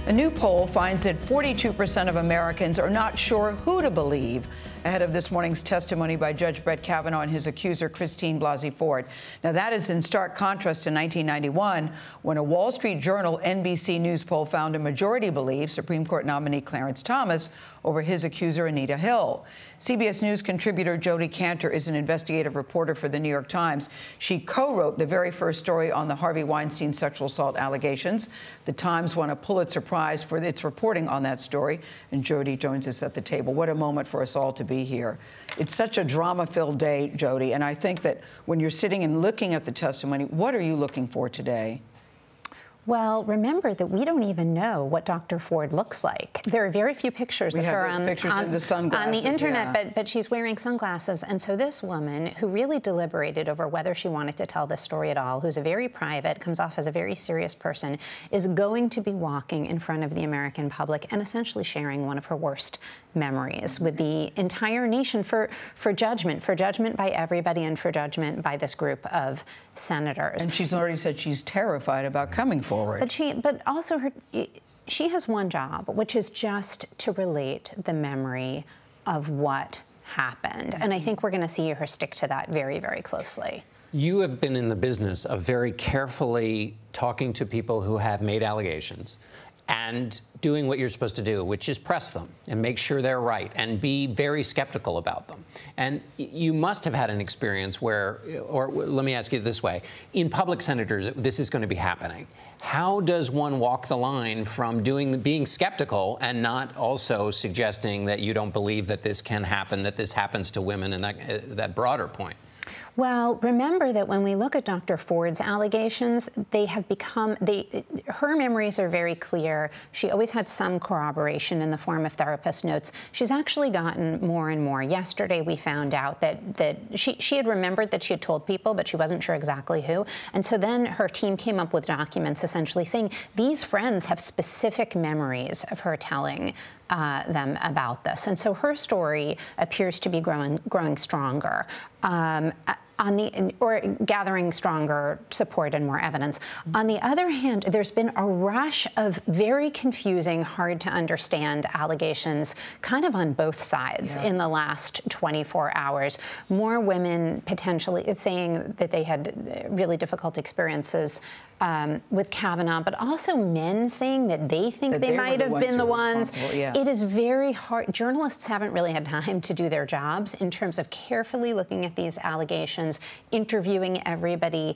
A new poll finds that 42% of Americans are not sure who to believe ahead of this morning's testimony by Judge Brett Kavanaugh and his accuser, Christine Blasey Ford. Now, that is in stark contrast to 1991, when a Wall Street Journal NBC News poll found a majority believes Supreme Court nominee Clarence Thomas over his accuser, Anita Hill. CBS News contributor Jodi Kantor is an investigative reporter for The New York Times. She co-wrote the very first story on the Harvey Weinstein sexual assault allegations. The Times won a Pulitzer Prize for its reporting on that story, and Jodi joins us at the table. What a moment for us all to be here. It's such a drama-filled day, Jodi, and I think that when you're sitting and looking at the testimony, what are you looking for today? Well, remember that we don't even know what Dr. Ford looks like. There are very few pictures of her on the internet, yeah. but she's wearing sunglasses. And so this woman, who really deliberated over whether she wanted to tell this story at all, who's a very private, comes off as a very serious person, is going to be walking in front of the American public and essentially sharing one of her worst memories with the entire nation for judgment by everybody and for judgment by this group of senators. And she's already said she's terrified about coming forward. But also she has one job, which is just to relate the memory of what happened. And I think we're going to see her stick to that very, very closely. You have been in the business of very carefully talking to people who have made allegations and doing what you're supposed to do, which is press them and make sure they're right and be very skeptical about them. And you must have had an experience where, or let me ask you this way, in public senators, this is going to be happening. How does one walk the line from being skeptical and not also suggesting that you don't believe that this can happen, that this happens to women, and that broader point? Well, remember that when we look at Dr. Ford's allegations, they have become, her memories are very clear. She always had some corroboration in the form of therapist notes. She's actually gotten more and more. Yesterday, we found out that she had remembered that she had told people, but she wasn't sure exactly who. And so then her team came up with documents essentially saying these friends have specific memories of her telling them about this. And so her story appears to be growing stronger. Or gathering stronger support and more evidence. On the other hand, there's been a rush of very confusing, hard to understand allegations kind of on both sides in the last 24 hours. More women potentially saying that they had really difficult experiences with Kavanaugh, but also men saying that they think they might have been the ones. Yeah. It is very hard. Journalists haven't really had time to do their jobs in terms of carefully looking at these allegations, interviewing everybody,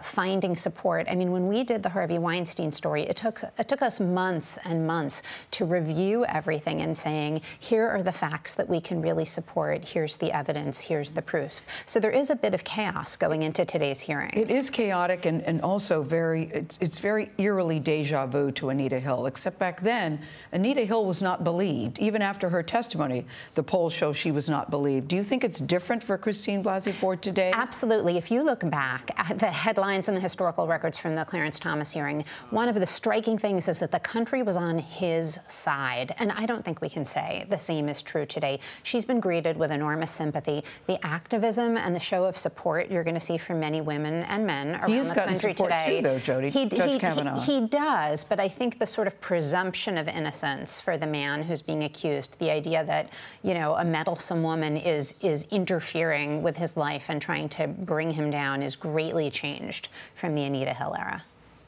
finding support. I mean, when we did the Harvey Weinstein story, it took us months and months to review everything and saying, here are the facts that we can really support. Here's the evidence. Here's the proofs. So there is a bit of chaos going into today's hearing. It is chaotic and also it's very eerily deja vu to Anita Hill, except back then, Anita Hill was not believed. Even after her testimony, the polls show she was not believed. Do you think it's different for Christine Blasey Ford today? Absolutely. If you look back at the headlines and the historical records from the Clarence Thomas hearing, one of the striking things is that the country was on his side. And I don't think we can say the same is true today. She's been greeted with enormous sympathy. The activism and the show of support you're going to see from many women and men around the country today. Though, Jodi, Judge Kavanaugh. He does, but I think the sort of presumption of innocence for the man who's being accused, the idea that, you know, a meddlesome woman is interfering with his life and trying to bring him down is greatly changed from the Anita Hill era.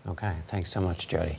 Okay, thanks so much, Jodi.